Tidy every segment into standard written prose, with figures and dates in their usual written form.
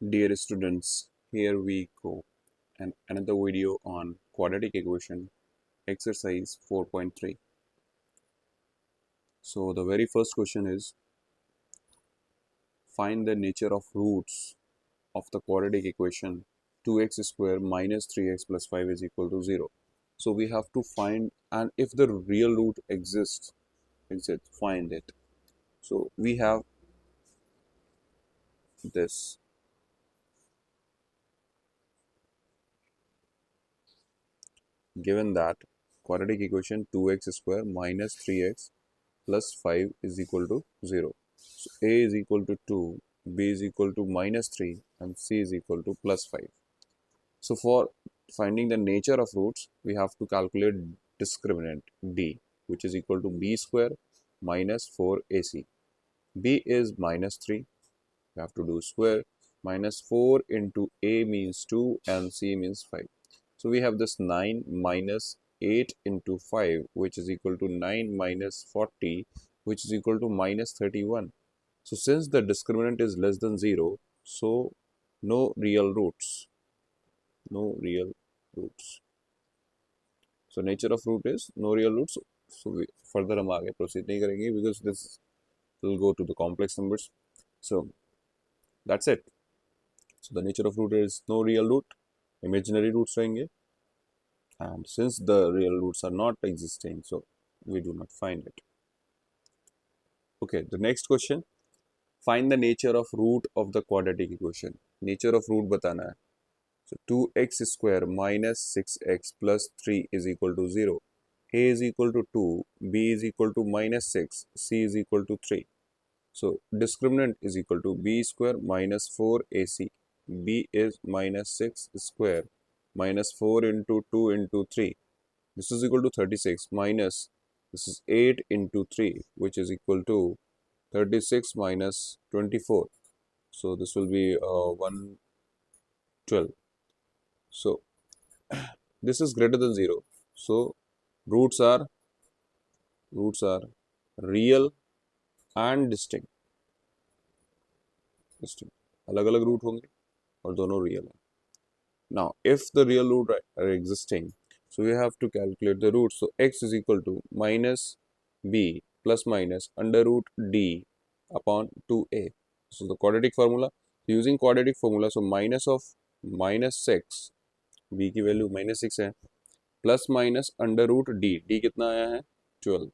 Dear students, here we go and another video on quadratic equation exercise 4.3. So the very first question is find the nature of roots of the quadratic equation 2x square minus 3x plus 5 is equal to 0. So we have to find, and if the real root exists, find it. So we have this. Given that quadratic equation 2x square minus 3x plus 5 is equal to 0. So a is equal to 2, b is equal to minus 3 and c is equal to plus 5. So for finding the nature of roots, we have to calculate discriminant d, which is equal to b square minus 4ac. b is minus 3, we have to do square, minus 4 into a means 2 and c means 5. So we have this 9 minus 8 into 5, which is equal to 9 minus 40, which is equal to minus 31. So since the discriminant is less than 0, so no real roots. No real roots. So nature of root is no real roots. So we further हम आगे proceed नहीं करेंगे because this will go to the complex numbers. So that's it. So the nature of root is no real root, imaginary roots रहेंगे. And since the real roots are not existing, so we do not find it. Okay, the next question. Find the nature of root of the quadratic equation. Nature of root बताना है. So 2x square minus 6x plus 3 is equal to 0. A is equal to 2, B is equal to minus 6, C is equal to 3. So discriminant is equal to B square minus 4AC. B is minus 6 square minus 4 into 2 into 3. This is equal to 36 minus this is 8 into 3, which is equal to 36 minus 24. So this will be 112. So this is greater than 0. So roots are real and distinct. अलग अलग root होंगे और दोनों real हैं. Now if the real root are existing, so we have to calculate the roots. So x is equal to minus b plus minus under root d upon 2a. So the quadratic formula, using quadratic formula, so minus of minus 6, b की value minus 6 है, plus minus under root D, D कितना आया है 12,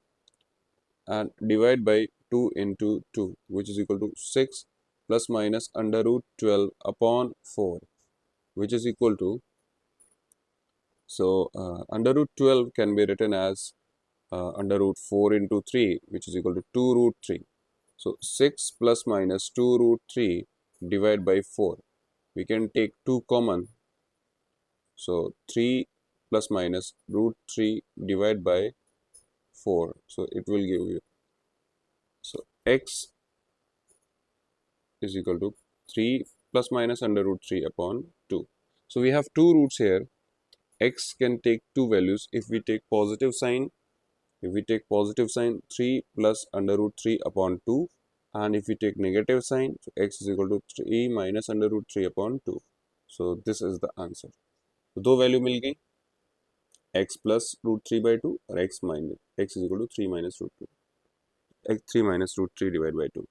and divide by 2 into 2, which is equal to 6 plus minus under root 12 upon 4, which is equal to, so under root 12 can be written as under root 4 into 3, which is equal to 2 root 3. So 6 plus minus 2 root 3 divided by 4. We can take 2 common. So 3 plus minus root 3 divided by 4. So it will give you, so x is equal to 3 plus minus under root 3 upon 2. So we have two roots here. X can take two values. If we take positive sign, 3 plus under root 3 upon 2, and if we take negative sign, so x is equal to 3 minus under root 3 upon 2. So this is the answer. तो दो value मिल गई, x plus root 3 by 2 और x is equal to 3 minus root 2, x 3 minus root 3 divided by 2.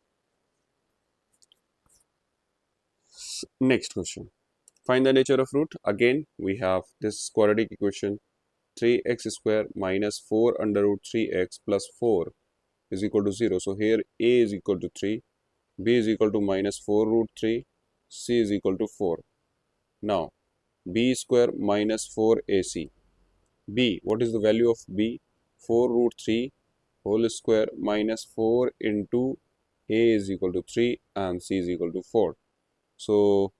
Next question. Find the nature of root. Again, we have this quadratic equation 3x square minus 4 under root 3x plus 4 is equal to 0. So here a is equal to 3, b is equal to minus 4 root 3, c is equal to 4. Now, b square minus 4ac. b, what is the value of b? 4 root 3 whole square minus 4 into a is equal to 3 and c is equal to 4. So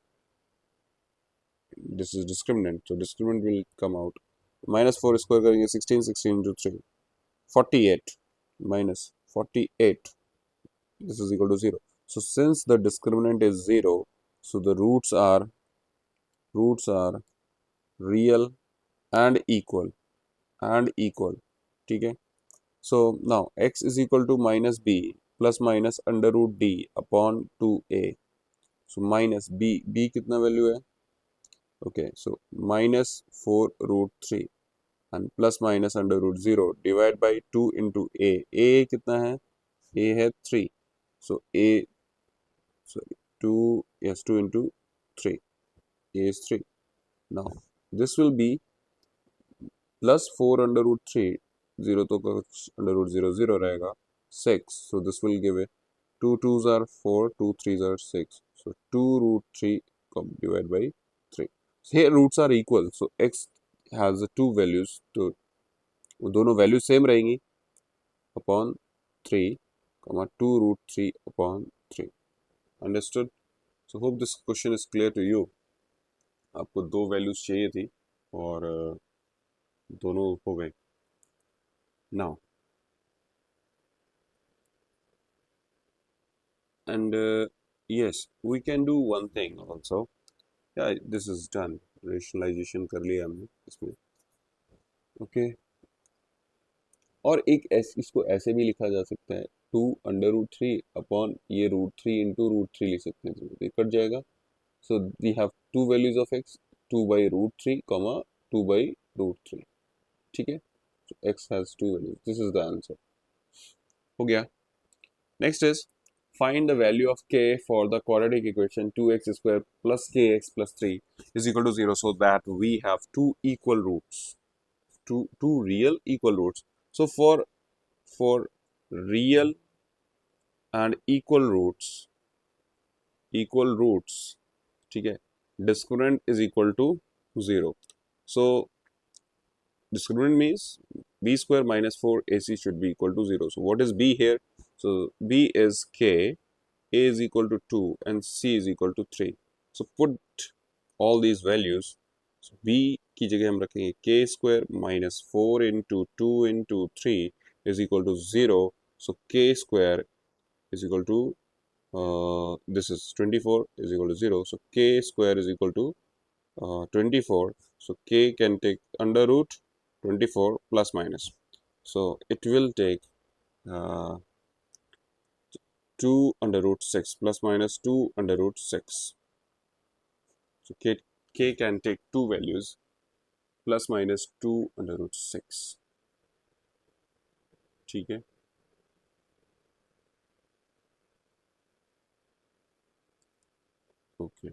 this is discriminant. So discriminant will come out. Minus 4 square करेंगे 16, 16 into 3. 48 minus 48. This is equal to 0. So since the discriminant is 0, so the roots are real and equal. ठीक है. So now x is equal to minus b plus minus under root d upon 2a. So minus b कितना value है, okay, so minus 4√3 and plus minus √0 divide by 2 into a कितना है, ए है 3, सो ए sorry 2, yes, 2 into 3, a is 3. Now this will be plus 4√3, 0 तो √0 रहेगा, 6, so this will give it 2 2s are 4, 2 3s are 6, so 2√3 divided by 3. Here roots are equal, so x has the two values, तो दोनों value same रहेंगी, upon 3, 2√3 upon 3. Understood? So hope this question is clear to you. आपको दो values चाहिए थी और दोनों हो गए. Now and yes, we can do one thing also. Yeah, this is done. Rationalisation कर लिया हमने इसमें, ओके. और एक इसको ऐसे भी लिखा जा सकता है, 2√3 अपॉन ये √3 इंटू √3 लिख सकते हैं, तो ये कट जाएगा. So we have two values of x, 2/√3 comma 2/√3. ठीक है, so x has two values. This is the answer. हो गया. Next is find the value of k for the quadratic equation 2x square plus kx plus 3 is equal to 0, so that we have two equal roots, two real equal roots. So for real and equal roots, ठीक है, discriminant is equal to 0. So discriminant means b square minus 4ac should be equal to 0. So what is b here? So b is k, a is equal to 2 and c is equal to 3. So put all these values. So b की जगह हम रखेंगे k square minus 4 into 2 into 3 is equal to 0. So k square is equal to this is 24 is equal to 0. So k square is equal to 24. So k can take under root 24 plus minus. So it will take 2 under root 6 plus minus 2 under root 6. So k can take two values, plus minus 2 under root 6. ठीक है, okay,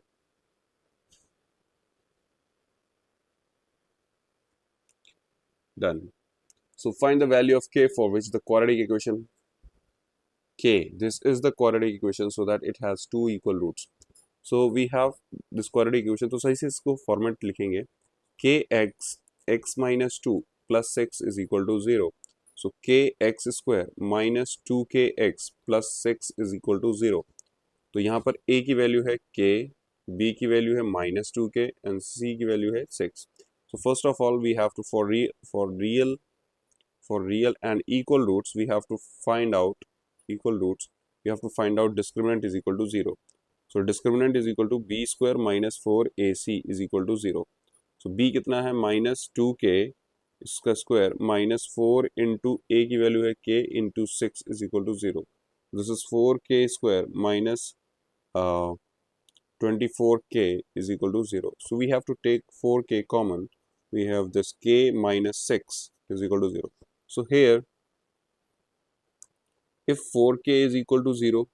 done. So find the value of k for which the quadratic equation k, this is the quadratic equation so that it has two equal roots. So we have this quadratic equation, तो सही से इसको format लिखेंगे, kx x minus 2 plus 6 is equal to 0. So kx square minus 2kx plus 6 is equal to 0. तो यहाँ पर a की value है k, b की वैल्यू है minus 2k and c की वैल्यू है 6. So first of all we have to for real and equal roots we have to find out equal roots, we have to find out discriminant is equal to 0. So discriminant is equal to b square minus 4ac is equal to 0. So b कितना है minus 2k, इसका square minus 4 into ए की value है k into 6 is equal to 0. This is 4k square minus 24k is equal to 0. So we have to take 4k common. We have this k minus 6 is equal to 0. So here if 4k is equal to 0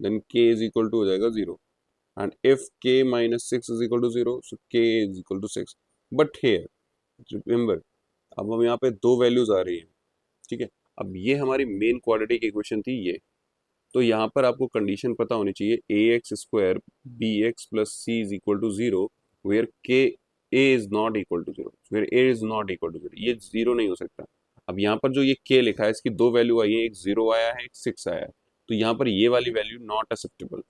then k is equal to हो जाएगा 0. And if k minus 6 is equal to 0, so k is equal to 6. But here, remember, अब हम यहाँ पे दो values आ रही हैं, ठीक है. अब ये हमारी मेन क्वाड्रेटिक इक्वेशन थी ये, तो यहाँ पर आपको कंडीशन पता होनी चाहिए a x square b x plus c is equal to 0 where के a is not equal to 0, where a is not equal to 0, ये 0 नहीं हो सकता. अब यहाँ पर जो ये के लिखा है इसकी दो वैल्यू आई है, एक 0 आया है, एक 6 आया है, तो यहाँ पर ये वाली value not acceptable,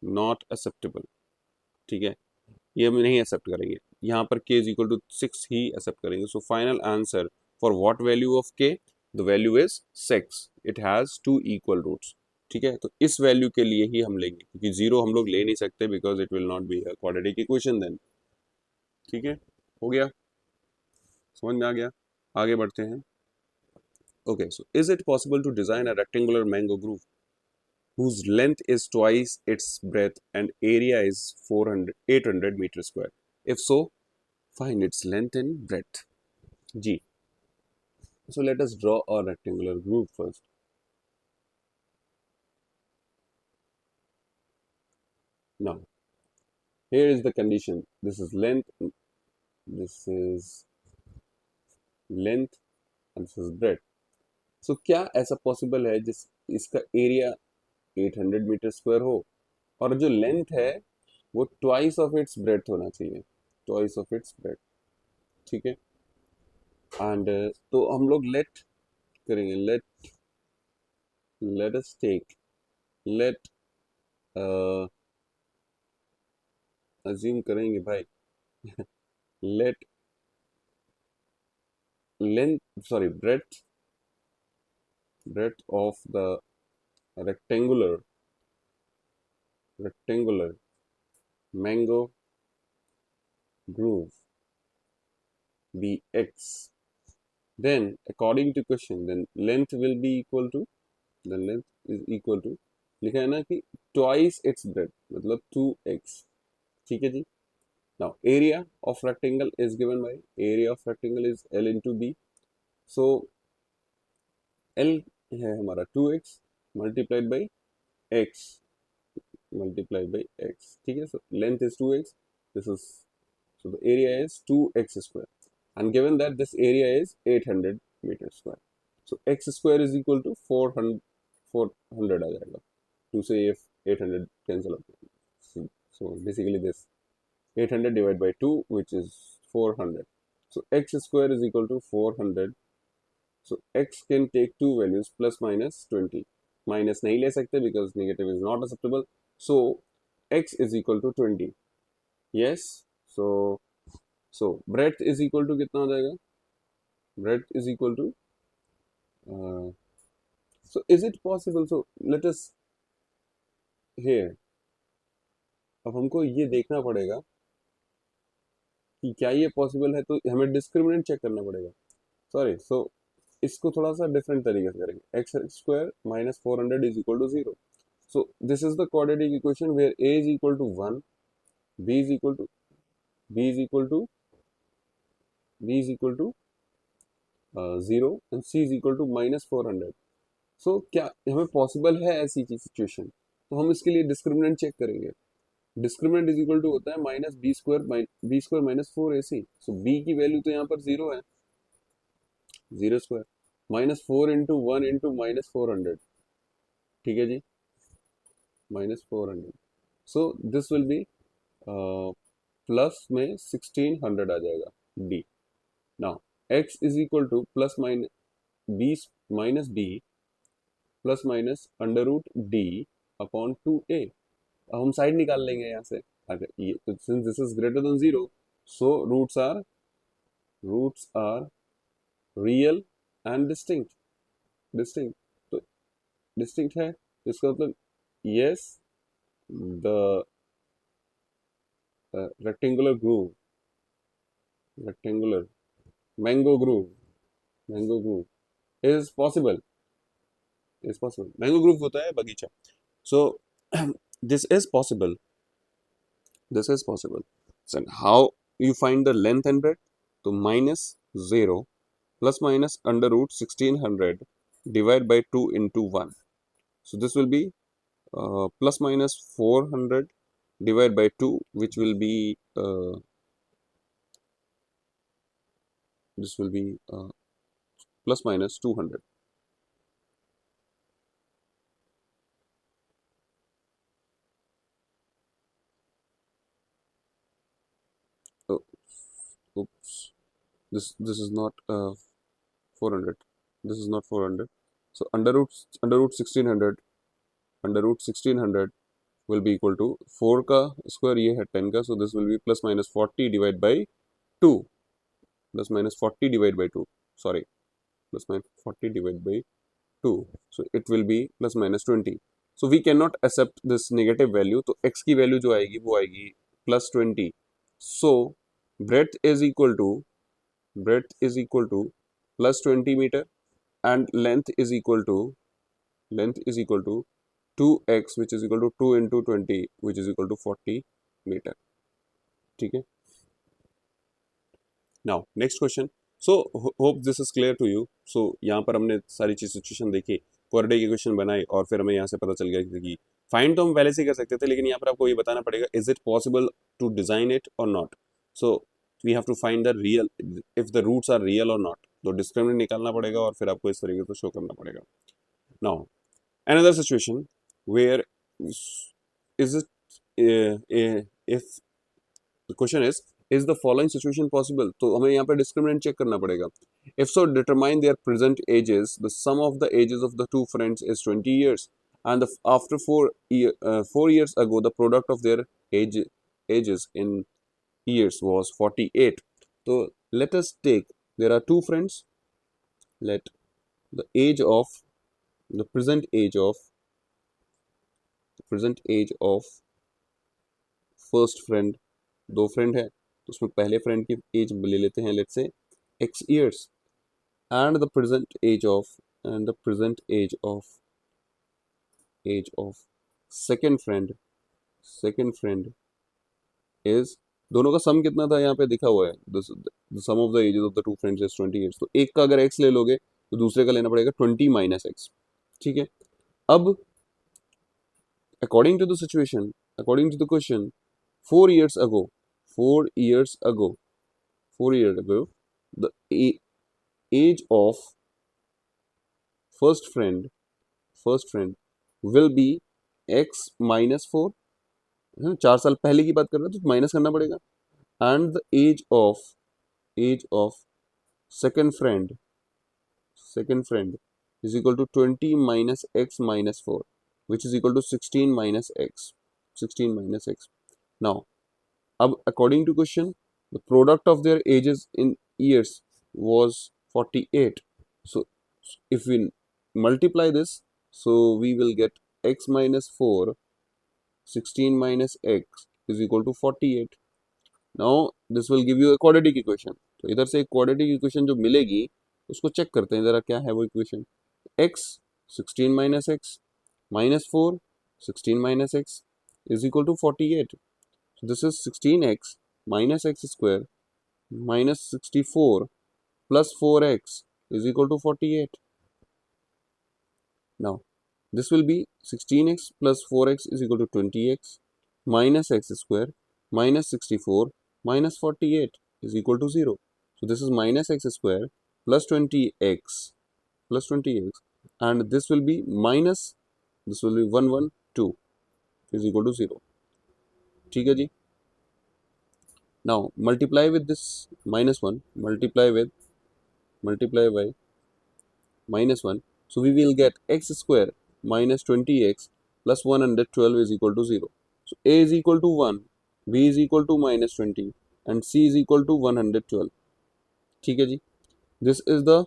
not acceptable, ठीक है, ये हम नहीं एक्सेप्ट करेंगे. यहाँ पर k इज इक्वल टू 6 ही एक्सेप्ट करेंगे. So final answer for what value of k, the value is 6. It has two equal roots. ठीक है, तो इस वैल्यू के लिए ही हम लेंगे क्योंकि 0 हम लोग ले नहीं सकते because it will not be a quadratic equation then. ठीक है, हो गया, समझ में आ गया. आगे बढ़ते हैं. Okay, so is it possible to design a rectangular mango grove. whose length is twice its breadth and area is 800 meters square. If so, find its length and breadth. G. So let us draw a rectangular groove first. Now, here is the condition. This is length, this is length, and this is breadth. So क्या ऐसा possible है जिस इसका area 800 metre square हो और जो length है वो ट्वाइस ऑफ इट्स ब्रेड्थ होना चाहिए, ट्वाइस ऑफ इट्स ब्रेड्थ, ठीक है। एंड तो हम लोग लेट करेंगे, let us take, let assume करेंगे भाई, let length, sorry, breadth of the rectangular mango groove be x. Then according to question, then length will be equal to, the length is equal to, लिखा है ना कि twice its breadth, मतलब 2x, ठीक है जी। Now area of rectangle is given by, area of rectangle is L into B. So L है हमारा 2x multiplied by x, multiplied by x, ठीक है। So length is 2x, this is, so the area is 2x square, and given that this area is 800 meters square, so x square is equal to 400 आ जाएगा, to say if 800 cancel out, so basically this 800 divided by 2, which is 400, so x square is equal to 400. So x can take two values, plus minus 20. Minus नहीं ले सकते because negative is not acceptable. So x is equal to 20. Yes. So breadth is equal to कितना हो जाएगा? Breadth is equal to. So is it possible? So let us here. अब हमको ये देखना पड़ेगा कि क्या ये पॉसिबल है, तो हमें डिस्क्रिमिनेंट चेक करना पड़ेगा। सॉरी, सो इसको थोड़ा सा डिफरेंट तरीके से करेंगे। X square minus 400 is equal to 0। So this is the quadratic equation where a is equal to 1, b is equal to b is equal to b is equal to 0 and c is equal to minus 400। सो क्या हमें possible है ऐसी चीज situation, तो हम इसके लिए discriminant check करेंगे। डिस्क्रिमिनेंट इज इक्वल टू होता है minus b square minus 4ac। So b की वैल्यू तो यहाँ पर 0 है, 0 square minus 4 into 1 into minus 400, ठीक है जी, minus 400। So this will be plus में 1600 आ जाएगा b। Now x is equal to plus minus b minus B plus minus under root d upon 2a। अब हम साइड निकाल लेंगे यहाँ से, अगर ये तो since this is greater than 0, so roots are real and distinct, तो डिस्टिंक्ट है, इसका मतलब yes, the rectangular groove, rectangular mango groove is possible, mango groove होता है बगीचा। So this is possible, so how you find the length and breadth? तो minus 0 plus minus under root 1600 divided by 2 into 1, so this will be plus minus 400 divided by 2, which will be this will be plus minus 200. Oh, oops, this is not 400, this is not 400. So under root 1600 will be equal to 4 का square, ये है 10 का, so this will be plus minus 40 divided by 2, plus minus 40 divided by 2, sorry, plus minus 40 divided by 2, so it will be plus minus 20. So we cannot accept this negative value, तो x की value जो आएगी वो आएगी plus 20. So breadth is equal to plus 20 meter and length is equal to 2x which is equal to 2 into 20 which is equal to 40 मीटर. ठीक है. Now next question. So hope this is clear to you. So यहाँ पर हमने सारी चीज situation देखी, quadratic equation बनाई और फिर हमें यहाँ से पता चल गया कि फाइंड तो हम पहले से ही कर सकते थे, लेकिन यहाँ पर आपको ये बताना पड़ेगा is it possible to design it और not. So we have to find the real, if the roots are real और नॉट, तो डिस्क्रिमिनेंट निकालना पड़ेगा और फिर आपको इस तरीके से शो करना पड़ेगा. Now another situation where is it if the question is the following situation possible, तो हमें यहाँ पे discriminant check करना पड़ेगा. If so, determine their present ages. The sum of the ages of the two friends is 20 years, and after 4 years ago, the product of their ages in years was 48. So let us take, there are two friends. Let the present age of first friend, दो friend है तो उसमें पहले friend की as ले लेते हैं, let's say x years, and the present age of second friend is, दोनों का सम कितना था यहाँ पे दिखा हुआ है, the sum of the ages of the two friends is 20 years. तो एक का अगर x ले लोगे तो दूसरे का लेना पड़ेगा 20 minus x. ठीक है. अब according to the situation, according to the question, 4 years ago, the age of first friend will be x minus 4. 4 साल पहले की बात कर रहे हैं तो माइनस करना पड़ेगा. And the age of second friend is equal to 20 minus x minus 4, which is equal to 16 minus x. Now, according to question, the product of their ages in years was 48. So if we multiply this, so we will get x minus 4, 16 minus x is equal to 48. Now this will give you a quadratic equation. तो इधर से एक quadratic equation जो मिलेगी उसको check करते हैं जरा क्या है वो equation. x 16 minus x minus 4 16 minus x is equal to 48. So this is 16x minus x square minus 64 plus 4x is equal to 48. Now this will be 16x plus 4x is equal to 20x minus x square minus 64 minus 48 is equal to 0. So this is minus x square plus 20x and this will be 112 is equal to 0. ठीक है जी. Now multiply with this minus 1, multiply by minus 1. So we will get x square minus 20x plus 112 is equal to 0. So a is equal to 1, b is equal to minus 20 and c is equal to 112. ठीक है जी. This is the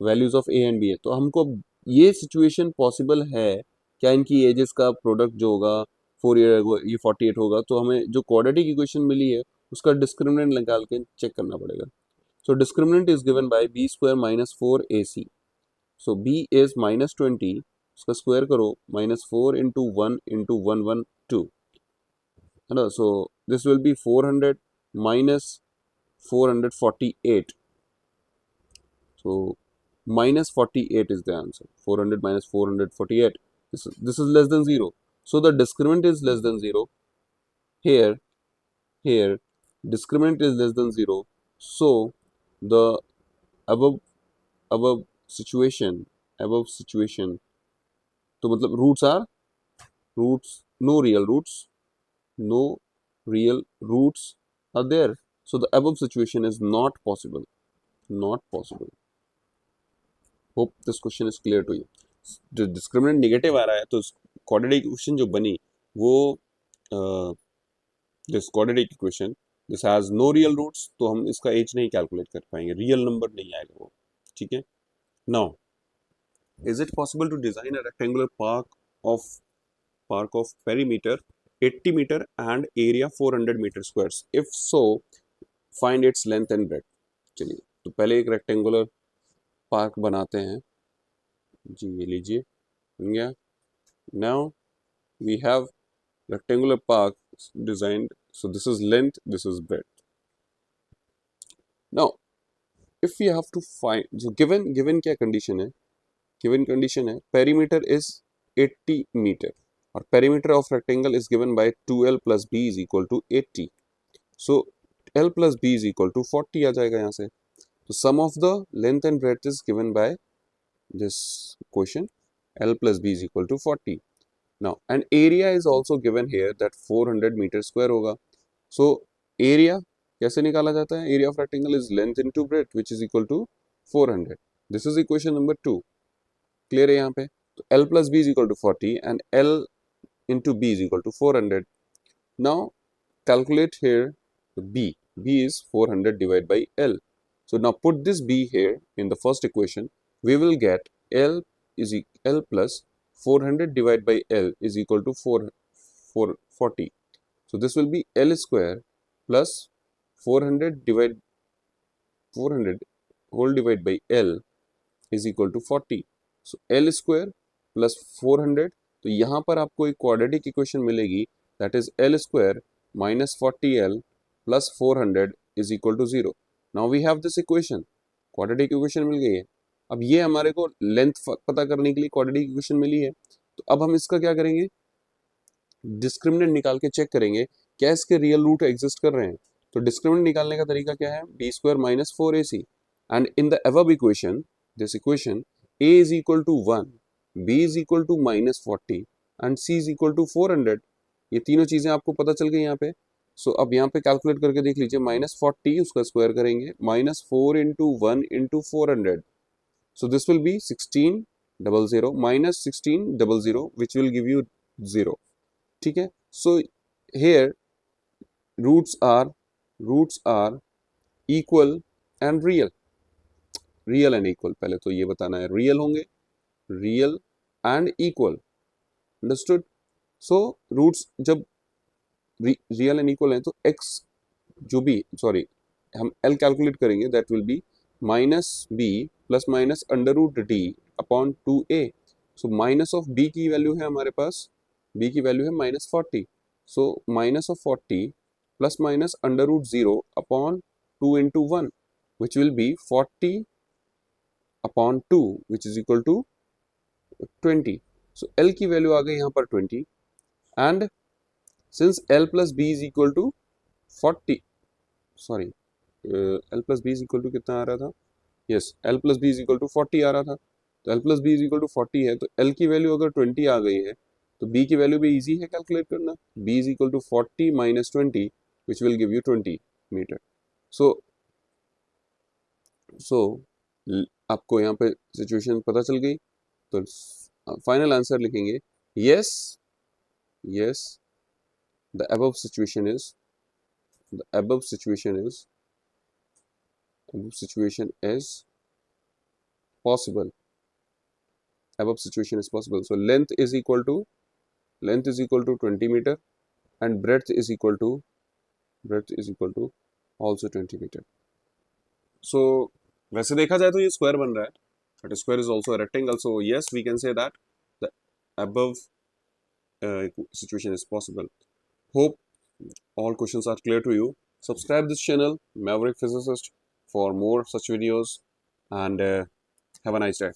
values of a and b है. तो हमको ये situation possible है क्या, इनकी edges का प्रोडक्ट जो होगा 4 ईयर ये 48 होगा, तो हमें जो क्वाड्रेटिक इक्वेशन मिली है उसका डिस्क्रिमिनेंट निकाल के चेक करना पड़ेगा. So discriminant is given by b square minus 4ac. So b is minus 20, उसका स्क्वायर करो माइनस 4 इंटू 1 इंटू 112 है ना. सो this will B 400 minus 448. So minus 48 is the answer. 400 minus 448. This is less than 0. So the discriminant is less than 0. Here discriminant is less than 0. So the above situation तो मतलब no real roots are there. So the above situation is not possible. Hope this question is clear to you. जो discriminant negative आ रहा है तो quadratic equation जो बनी वो this quadratic equation this has no real roots, तो हम इसका एज नहीं कैलकुलेट कर पाएंगे, रियल नंबर नहीं आएगा वो. ठीक है. Now is it possible to design a rectangular park of perimeter 80 metre and area 400 metre squares? If so find its length and breadth. चलिए तो पहले एक रेक्टेंगुलर पार्क बनाते हैं जी. ये लीजिए, बन गया. Now we have rectangular park designed. So this is length, this is breadth. Now if we have to find, so given क्या condition है, given condition है perimeter is 80 meter और perimeter of rectangle is given by 2l plus b is equal to 80. So l plus b is equal to 40 आ जाएगा यहाँ से. So sum of the length and breadth is given by this equation, l plus b is equal to 40. Now and area is also given here that 400 meter square होगा. So area कैसे निकाला जाता है? Area of rectangle is length into breadth which is equal to 400. This is equation number 2. Clear है यहाँ पे? तो L plus B is equal to 40 and L into B is equal to 400. Now calculate here the B. B is 400 divided by L. So now put this B here in the first equation. We will get L is L plus 400 divided by L is equal to 440. So this will be L square plus 400 whole divided by L is equal to 40. So L square plus 400. तो यहाँ पर आपको एक quadratic equation मिलेगी that is L square minus 40L plus 400 is equal to 0. Now we have this equation. Quadratic equation मिल गई है. अब ये हमारे को लेंथ पता करने के लिए क्वाड्रेटिक इक्वेशन मिली है. तो अब हम इसका क्या करेंगे? डिस्क्रिमिनेंट निकाल के चेक करेंगे क्या इसके रियल रूट एग्जिस्ट कर रहे हैं. तो डिस्क्रिमिनेंट निकालने का तरीका क्या है? B square minus 4ac and in the above equation this equation a is equal to 1, b is equal to minus 40 and c is equal to 400. ये तीनों चीजें आपको पता चल गई यहाँ पे. सो अब यहाँ पे कैलकुलेट करके देख लीजिए. माइनस 40 उसका स्क्वायर करेंगे minus 4 into 1 into 400. So this will be 1600 minus 1600 which will give you 0. ठीक है. So here roots are equal and real. Real and equal पहले तो ये बताना है. रियल होंगे, real and equal. Understood. So roots जब रियल एंड इक्वल हैं तो x जो भी सॉरी हम l कैलकुलेट करेंगे that will be minus B plus minus under root d upon 2a. So minus of b की वैल्यू है हमारे पास, b की वैल्यू है minus 40. So minus of 40 plus minus under root 0 upon 2 into 1 which will be 40 upon 2 which is equal to 20. So L की वैल्यू आ गई यहाँ पर 20 and since L plus B is equal to 40 sorry L plus B is equal to कितना आ रहा था? Yes L plus B is equal to 40 आ रहा था. तो L plus B is equal to 40 है तो L की वैल्यू अगर 20 आ गई है तो B की वैल्यू भी इजी है कैलकुलेट करना. B is equal to 40 minus 20 which will give you 20 metre. So आपको यहाँ पे सिचुएशन पता चल गई. तो फाइनल आंसर लिखेंगे yes yes the above situation is possible. Above situation is possible. So length is equal to 20 meter and breadth is equal to also 20 meter. So वैसे देखा जाए तो ये स्क्वायर बन रहा है but square is also a rectangle. So yes, we can say that the above situation is possible. Hope all questions are clear to you. Subscribe this channel Maverick Physicist for more such videos and have a nice day.